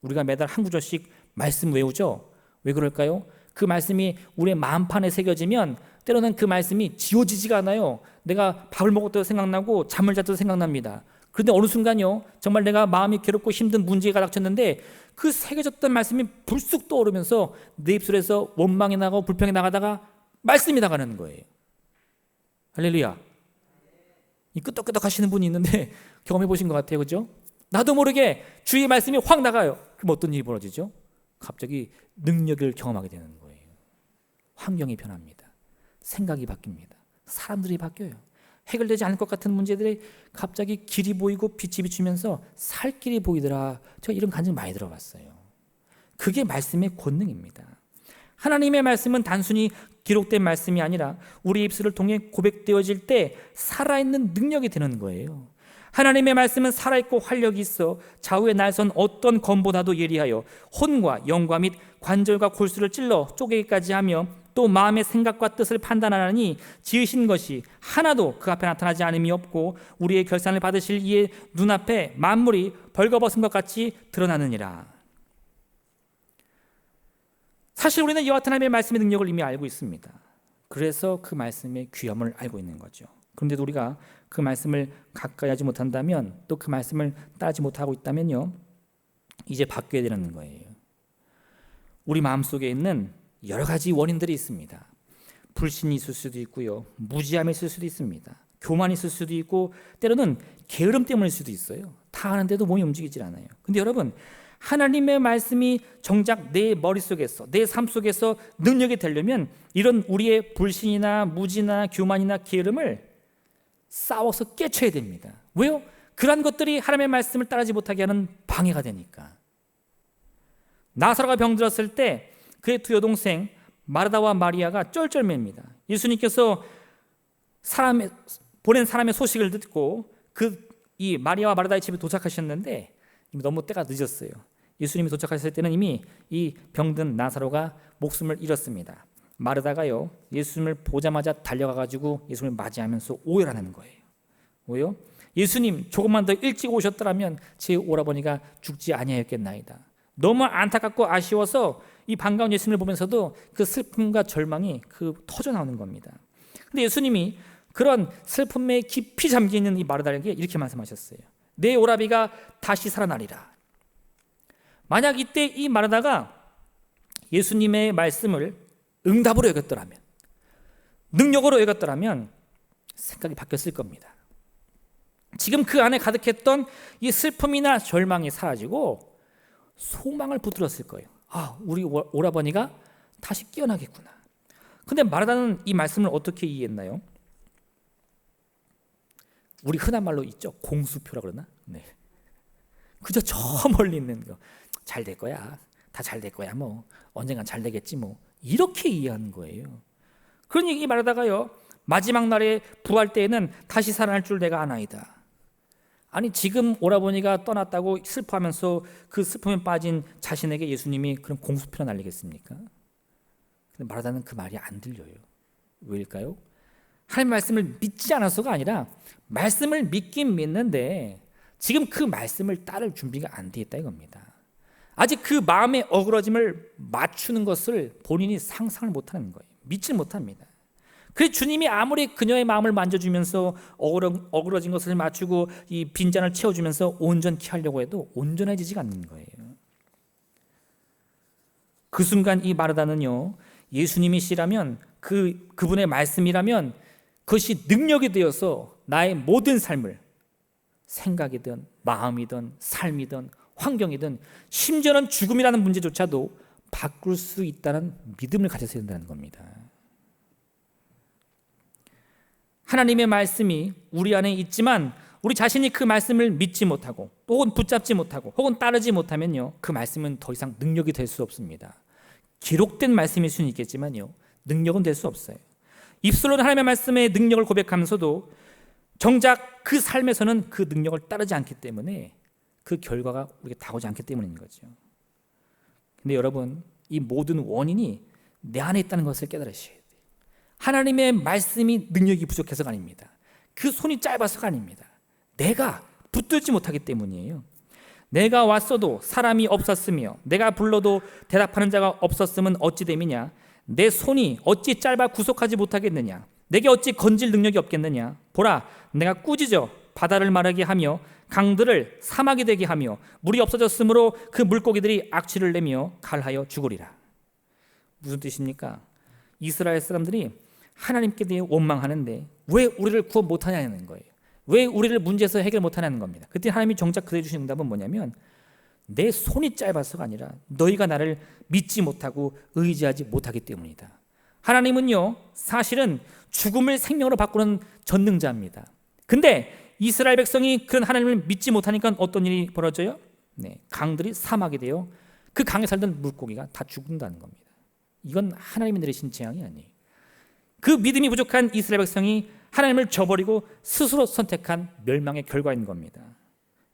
우리가 매달 한 구절씩 말씀 외우죠. 왜 그럴까요? 그 말씀이 우리의 마음판에 새겨지면 때로는 그 말씀이 지워지지가 않아요. 내가 밥을 먹을 때도 생각나고 잠을 잘 때도 생각납니다. 그런데 어느 순간요, 정말 내가 마음이 괴롭고 힘든 문제가 닥쳤는데 그 새겨졌던 말씀이 불쑥 떠오르면서 내 입술에서 원망이 나고 불평이 나가다가 말씀이 나가는 거예요. 할렐루야. 이 끄떡끄떡 하시는 분이 있는데 경험해 보신 것 같아요. 그죠? 나도 모르게 주의 말씀이 확 나가요. 그럼 어떤 일이 벌어지죠? 갑자기 능력을 경험하게 되는 거예요. 환경이 변합니다. 생각이 바뀝니다. 사람들이 바뀌어요. 해결되지 않을 것 같은 문제들이 갑자기 길이 보이고 빛이 비추면서 살 길이 보이더라. 제가 이런 간증 많이 들어봤어요. 그게 말씀의 권능입니다. 하나님의 말씀은 단순히 기록된 말씀이 아니라 우리 입술을 통해 고백되어질 때 살아있는 능력이 되는 거예요. 하나님의 말씀은 살아있고 활력이 있어 좌우에 날선 어떤 검보다도 예리하여 혼과 영과 및 관절과 골수를 찔러 쪼개기까지 하며 또 마음의 생각과 뜻을 판단하나니 지으신 것이 하나도 그 앞에 나타나지 않음이 없고 우리의 결산을 받으실 이의 눈앞에 만물이 벌거벗은 것 같이 드러나느니라. 사실 우리는 이와 같은 하나님의 말씀의 능력을 이미 알고 있습니다. 그래서 그 말씀의 귀함을 알고 있는 거죠. 그런데도 우리가 그 말씀을 가까이 하지 못한다면, 또 그 말씀을 따르지 못하고 있다면요, 이제 바뀌어야 되는 거예요. 우리 마음속에 있는 여러 가지 원인들이 있습니다. 불신이 있을 수도 있고요, 무지함이 있을 수도 있습니다. 교만이 있을 수도 있고, 때로는 게으름 때문일 수도 있어요. 다 아는데도 몸이 움직이질 않아요. 근데 여러분, 하나님의 말씀이 정작 내 머릿속에서, 내 삶 속에서 능력이 되려면 이런 우리의 불신이나 무지나 교만이나 게으름을 싸워서 깨쳐야 됩니다. 왜요? 그런 것들이 하나님의 말씀을 따르지 못하게 하는 방해가 되니까. 나사로가 병들었을 때 그의 두 여동생 마르다와 마리아가 쩔쩔맵니다. 예수님께서 보낸 사람의 소식을 듣고 이 마리아와 마르다의 집에 도착하셨는데 이미 너무 때가 늦었어요. 예수님이 도착하셨을 때는 이미 이 병든 나사로가 목숨을 잃었습니다. 마르다가요, 예수님을 보자마자 달려가가지고 예수님을 맞이하면서 오열하는 거예요. 왜요? 예수님, 조금만 더 일찍 오셨더라면 제 오라버니가 죽지 아니하였겠나이다. 너무 안타깝고 아쉬워서 이 반가운 예수님을 보면서도 그 슬픔과 절망이 터져 나오는 겁니다. 근데 예수님이 그런 슬픔에 깊이 잠겨있는 이 마르다에게 이렇게 말씀하셨어요. 내 오라비가 다시 살아나리라. 만약 이때 이 마르다가 예수님의 말씀을 응답으로 여겼더라면, 능력으로 여겼더라면 생각이 바뀌었을 겁니다. 지금 그 안에 가득했던 이 슬픔이나 절망이 사라지고 소망을 붙들었을 거예요. 아, 우리 오라버니가 다시 깨어나겠구나. 근데 마르다는 이 말씀을 어떻게 이해했나요? 우리 흔한 말로 있죠. 공수표라 그러나? 네. 그저 저 멀리 있는 거. 잘 될 거야. 다 잘 될 거야. 뭐 언젠간 잘 되겠지 뭐. 이렇게 이해하는 거예요. 그런 얘기 말하다가요. 마지막 날에 부활 때에는 다시 살아날 줄 내가 아나이다. 아니 지금 오라버니가 떠났다고 슬퍼하면서 그 슬픔에 빠진 자신에게 예수님이 그런 공수표를 날리겠습니까? 근데 마르다는 그 말이 안 들려요. 왜일까요? 하나님 말씀을 믿지 않아서가 아니라 말씀을 믿긴 믿는데 지금 그 말씀을 따를 준비가 안 돼 있다 이겁니다. 아직 그 마음의 어그러짐을 맞추는 것을 본인이 상상을 못하는 거예요. 믿지 못합니다. 그래서 주님이 아무리 그녀의 마음을 만져주면서 어그러진 것을 맞추고 이 빈잔을 채워주면서 온전케 하려고 해도 온전해지지가 않는 거예요. 그 순간 이 마르다는요, 예수님이시라면 그분의 말씀이라면 그것이 능력이 되어서 나의 모든 삶을 생각이든 마음이든 삶이든 환경이든 심지어는 죽음이라는 문제조차도 바꿀 수 있다는 믿음을 가져야 된다는 겁니다. 하나님의 말씀이 우리 안에 있지만 우리 자신이 그 말씀을 믿지 못하고 혹은 붙잡지 못하고 혹은 따르지 못하면요, 그 말씀은 더 이상 능력이 될 수 없습니다. 기록된 말씀일 수는 있겠지만요, 능력은 될 수 없어요. 입술로는 하나님의 말씀의 능력을 고백하면서도 정작 그 삶에서는 그 능력을 따르지 않기 때문에 그 결과가 우리에게 다가오지 않기 때문인 거죠. 근데 여러분, 이 모든 원인이 내 안에 있다는 것을 깨달으셔야 돼요. 하나님의 말씀이 능력이 부족해서가 아닙니다. 그 손이 짧아서가 아닙니다. 내가 붙들지 못하기 때문이에요. 내가 왔어도 사람이 없었으며 내가 불러도 대답하는 자가 없었으면 어찌 됨이냐. 내 손이 어찌 짧아 구속하지 못하겠느냐. 내게 어찌 건질 능력이 없겠느냐. 보라, 내가 꾸짖어 바다를 마르게 하며 강들을 사막이 되게 하며 물이 없어졌으므로 그 물고기들이 악취를 내며 갈하여 죽으리라. 무슨 뜻입니까? 이스라엘 사람들이 하나님께 대해 원망하는데 왜 우리를 구원 못하냐는 거예요. 왜 우리를 문제에서 해결 못하냐는 겁니다. 그때 하나님이 정작 그대 주신 응답은 뭐냐면 내 손이 짧아서가 아니라 너희가 나를 믿지 못하고 의지하지 못하기 때문이다. 하나님은요, 사실은 죽음을 생명으로 바꾸는 전능자입니다. 근데 이스라엘 백성이 그런 하나님을 믿지 못하니까 어떤 일이 벌어져요? 네, 강들이 사막이 되어 그 강에 살던 물고기가 다 죽는다는 겁니다. 이건 하나님이 내리신 재앙이 아니에요. 그 믿음이 부족한 이스라엘 백성이 하나님을 저버리고 스스로 선택한 멸망의 결과인 겁니다.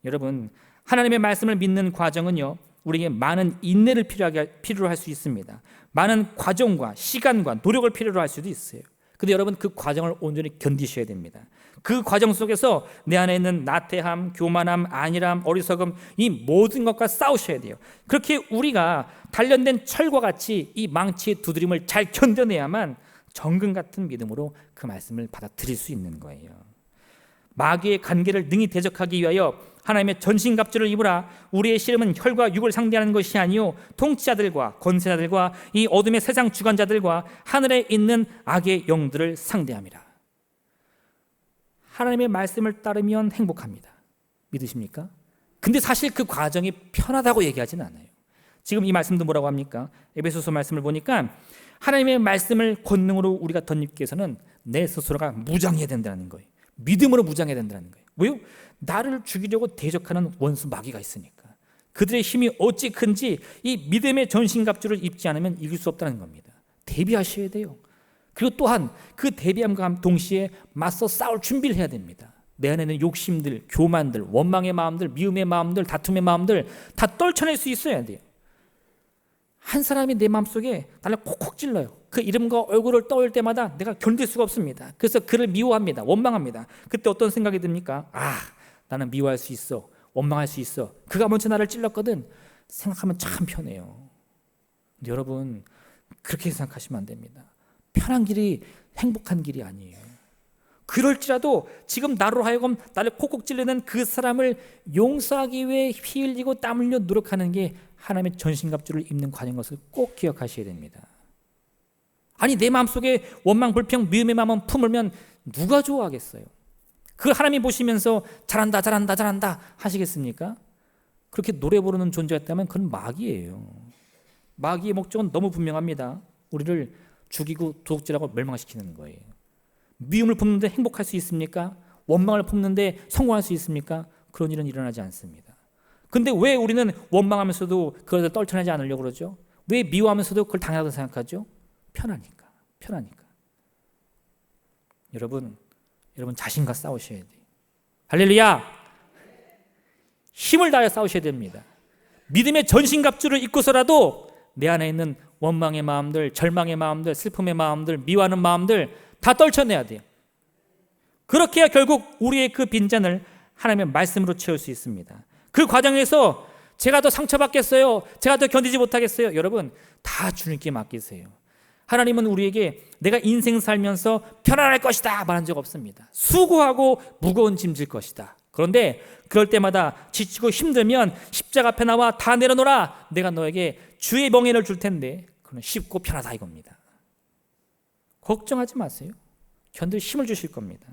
여러분, 하나님의 말씀을 믿는 과정은요, 우리에게 많은 인내를 필요로 할 수 있습니다. 많은 과정과 시간과 노력을 필요로 할 수도 있어요. 근데 여러분, 그 과정을 온전히 견디셔야 됩니다. 그 과정 속에서 내 안에 있는 나태함, 교만함, 안일함, 어리석음, 이 모든 것과 싸우셔야 돼요. 그렇게 우리가 단련된 철과 같이 이 망치의 두드림을 잘 견뎌내야만 정금 같은 믿음으로 그 말씀을 받아들일 수 있는 거예요. 마귀의 관계를 능히 대적하기 위하여 하나님의 전신갑주를 입으라. 우리의 씨름은 혈과 육을 상대하는 것이 아니요 통치자들과 권세자들과 이 어둠의 세상 주관자들과 하늘에 있는 악의 영들을 상대함이라. 하나님의 말씀을 따르면 행복합니다. 믿으십니까? 근데 사실 그 과정이 편하다고 얘기하지는 않아요. 지금 이 말씀도 뭐라고 합니까? 에베소서 말씀을 보니까 하나님의 말씀을 권능으로 우리가 덧입기 위해서는 내 스스로가 무장해야 된다는 거예요. 믿음으로 무장해야 된다는 거예요. 왜요? 나를 죽이려고 대적하는 원수 마귀가 있으니까. 그들의 힘이 어찌 큰지 이 믿음의 전신갑주를 입지 않으면 이길 수 없다는 겁니다. 대비하셔야 돼요. 그리고 또한 그 대비함과 동시에 맞서 싸울 준비를 해야 됩니다. 내 안에 있는 욕심들, 교만들, 원망의 마음들, 미움의 마음들, 다툼의 마음들 다 떨쳐낼 수 있어야 돼요. 한 사람이 내 마음속에 나를 콕콕 찔러요. 그 이름과 얼굴을 떠올 때마다 내가 견딜 수가 없습니다. 그래서 그를 미워합니다. 원망합니다. 그때 어떤 생각이 듭니까? 아, 나는 미워할 수 있어. 원망할 수 있어. 그가 먼저 나를 찔렀거든. 생각하면 참 편해요. 근데 여러분, 그렇게 생각하시면 안 됩니다. 편한 길이 행복한 길이 아니에요. 그럴지라도 지금 나로 하여금 나를 콕콕 찔르는 그 사람을 용서하기 위해 피 흘리고 땀 흘려 노력하는 게 하나님의 전신갑주를 입는 과정인 것을 꼭 기억하셔야 됩니다. 아니 내 마음속에 원망, 불평, 미움의 마음은 품으면 누가 좋아하겠어요? 그 하나님이 보시면서 잘한다 잘한다 잘한다 하시겠습니까? 그렇게 노래 부르는 존재였다면 그건 마귀예요. 마귀의 목적은 너무 분명합니다. 우리를 죽이고 도둑질하고 멸망시키는 거예요. 미움을 품는데 행복할 수 있습니까? 원망을 품는데 성공할 수 있습니까? 그런 일은 일어나지 않습니다. 근데 왜 우리는 원망하면서도 그것을 떨쳐내지 않으려고 그러죠? 왜 미워하면서도 그걸 당연하다고 생각하죠? 편하니까. 여러분 자신과 싸우셔야 돼요. 할렐루야! 힘을 다해 싸우셔야 됩니다. 믿음의 전신갑주를 입고서라도 내 안에 있는 원망의 마음들, 절망의 마음들, 슬픔의 마음들, 미워하는 마음들 다 떨쳐내야 돼요. 그렇게 해야 결국 우리의 그 빈잔을 하나님의 말씀으로 채울 수 있습니다. 그 과정에서 제가 더 상처받겠어요? 제가 더 견디지 못하겠어요? 여러분 다 주님께 맡기세요. 하나님은 우리에게 내가 인생 살면서 편안할 것이다 말한 적 없습니다. 수고하고 무거운 짐 질 것이다. 그런데 그럴 때마다 지치고 힘들면 십자가 앞에 나와 다 내려놓으라. 내가 너에게 주의 멍에를 줄 텐데 그건 쉽고 편하다 이겁니다. 걱정하지 마세요. 견딜 힘을 주실 겁니다.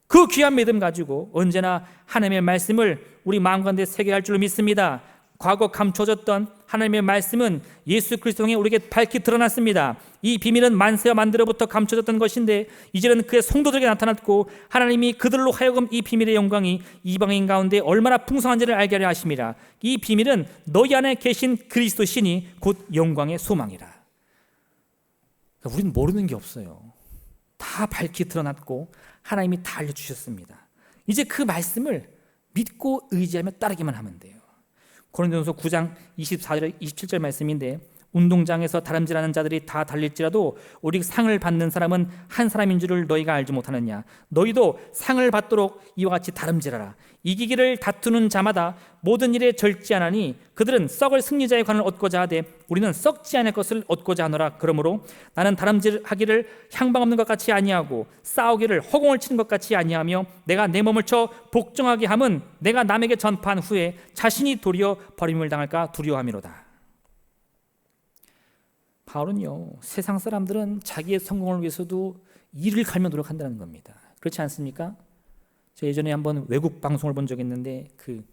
그 귀한 믿음 가지고 언제나 하나님의 말씀을 우리 마음 가운데 새겨야 할 줄로 믿습니다. 과거 감춰졌던 하나님의 말씀은 예수 그리스도 통해 우리에게 밝히 드러났습니다. 이 비밀은 만세와 만대로부터 감춰졌던 것인데 이제는 그의 성도들에게 나타났고 하나님이 그들로 하여금 이 비밀의 영광이 이방인 가운데 얼마나 풍성한지를 알게 하려 하심이라. 이 비밀은 너희 안에 계신 그리스도 신이 곧 영광의 소망이라. 그러니까 우리는 모르는 게 없어요. 다 밝히 드러났고 하나님이 다 알려주셨습니다. 이제 그 말씀을 믿고 의지하며 따르기만 하면 돼요. 고린도전서 9장 24절 27절 말씀인데 운동장에서 다름질하는 자들이 다 달릴지라도 오직 상을 받는 사람은 한 사람인 줄을 너희가 알지 못하느냐. 너희도 상을 받도록 이와 같이 다름질하라. 이기기를 다투는 자마다 모든 일에 절제하나니 그들은 썩을 승리자의 관을 얻고자 하되 우리는 썩지 않을 것을 얻고자 하노라. 그러므로 나는 다름질하기를 향방 없는 것 같이 아니하고 싸우기를 허공을 치는 것 같이 아니하며 내가 내 몸을 쳐 복종하게 함은 내가 남에게 전파한 후에 자신이 도리어 버림을 당할까 두려워함이로다. 바울은요, 세상 사람들은 자기의 성공을 위해서도 이를 갈며 노력한다는 겁니다. 그렇지 않습니까? 제가 예전에 한번 외국 방송을 본 적이 있는데 그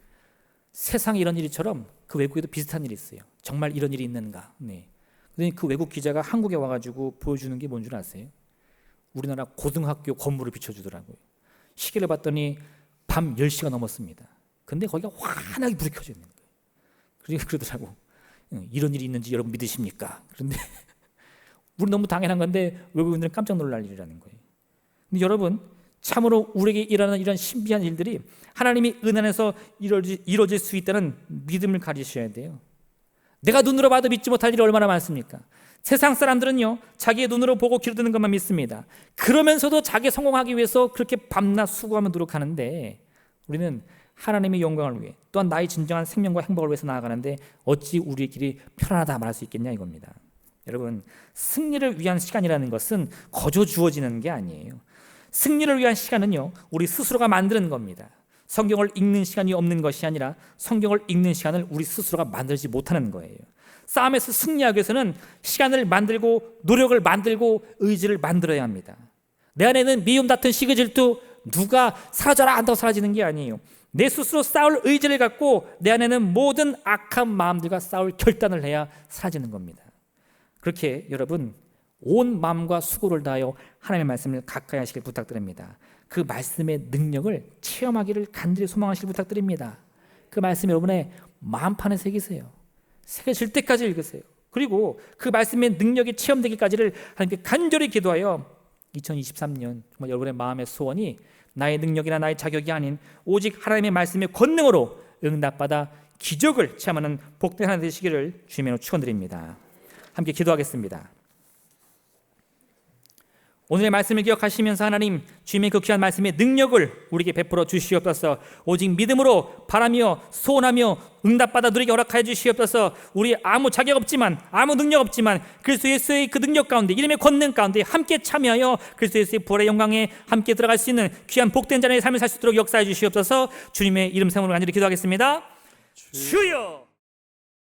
세상에 이런 일이처럼 그 외국에도 비슷한 일이 있어요. 정말 이런 일이 있는가? 네. 그런데 그 외국 기자가 한국에 와가지고 보여주는 게 뭔 줄 아세요? 우리나라 고등학교 건물을 비춰주더라고요. 시계를 봤더니 밤 10시가 넘었습니다. 근데 거기가 환하게 불이 켜져 있는 거예요. 그러니까 그러더라고. 이런 일이 있는지 여러분 믿으십니까? 그런데 우리 너무 당연한 건데 외국인들은 깜짝 놀랄 일이라는 거예요. 근데 여러분 참으로 우리에게 일어나는 이런 신비한 일들이 하나님이 은혜에서 이루어질 수 있다는 믿음을 가지셔야 돼요. 내가 눈으로 봐도 믿지 못할 일이 얼마나 많습니까? 세상 사람들은요 자기의 눈으로 보고 귀로 듣는 것만 믿습니다. 그러면서도 자기 성공하기 위해서 그렇게 밤낮 수고하며 노력하는데 우리는 하나님의 영광을 위해 또한 나의 진정한 생명과 행복을 위해서 나아가는데 어찌 우리의 길이 편안하다 말할 수 있겠냐 이겁니다. 여러분 승리를 위한 시간이라는 것은 거저 주어지는 게 아니에요. 승리를 위한 시간은요 우리 스스로가 만드는 겁니다. 성경을 읽는 시간이 없는 것이 아니라 성경을 읽는 시간을 우리 스스로가 만들지 못하는 거예요. 싸움에서 승리하기 위해서는 시간을 만들고 노력을 만들고 의지를 만들어야 합니다. 내 안에는 미움, 다툼, 시기, 질투 누가 사라져라 한다고 사라지는 게 아니에요. 내 스스로 싸울 의지를 갖고 내 안에는 모든 악한 마음들과 싸울 결단을 해야 사라지는 겁니다. 그렇게 여러분 온 마음과 수고를 다하여 하나님의 말씀을 가까이 하시길 부탁드립니다. 그 말씀의 능력을 체험하기를 간절히 소망하시길 부탁드립니다. 그 말씀 여러분의 마음판에 새기세요. 새겨질 때까지 읽으세요. 그리고 그 말씀의 능력이 체험되기까지를 하나님께 간절히 기도하여 2023년 정말 여러분의 마음의 소원이 나의 능력이나 나의 자격이 아닌 오직 하나님의 말씀의 권능으로 응답받아 기적을 체험하는 복된 하나 되시기를 주님으로 축원드립니다. 함께 기도하겠습니다. 오늘의 말씀을 기억하시면서 하나님 주님의 그 귀한 말씀의 능력을 우리에게 베풀어 주시옵소서. 오직 믿음으로 바라며 소원하며 응답받아 누리게 허락하여 주시옵소서. 우리 아무 자격 없지만 아무 능력 없지만 그리스도 예수의 그 능력 가운데 이름의 권능 가운데 함께 참여하여 그리스도 예수의 부활의 영광에 함께 들어갈 수 있는 귀한 복된 자녀의 삶을 살 수 있도록 역사해 주시옵소서. 주님의 이름 세움으로 간절히 기도하겠습니다. 주여.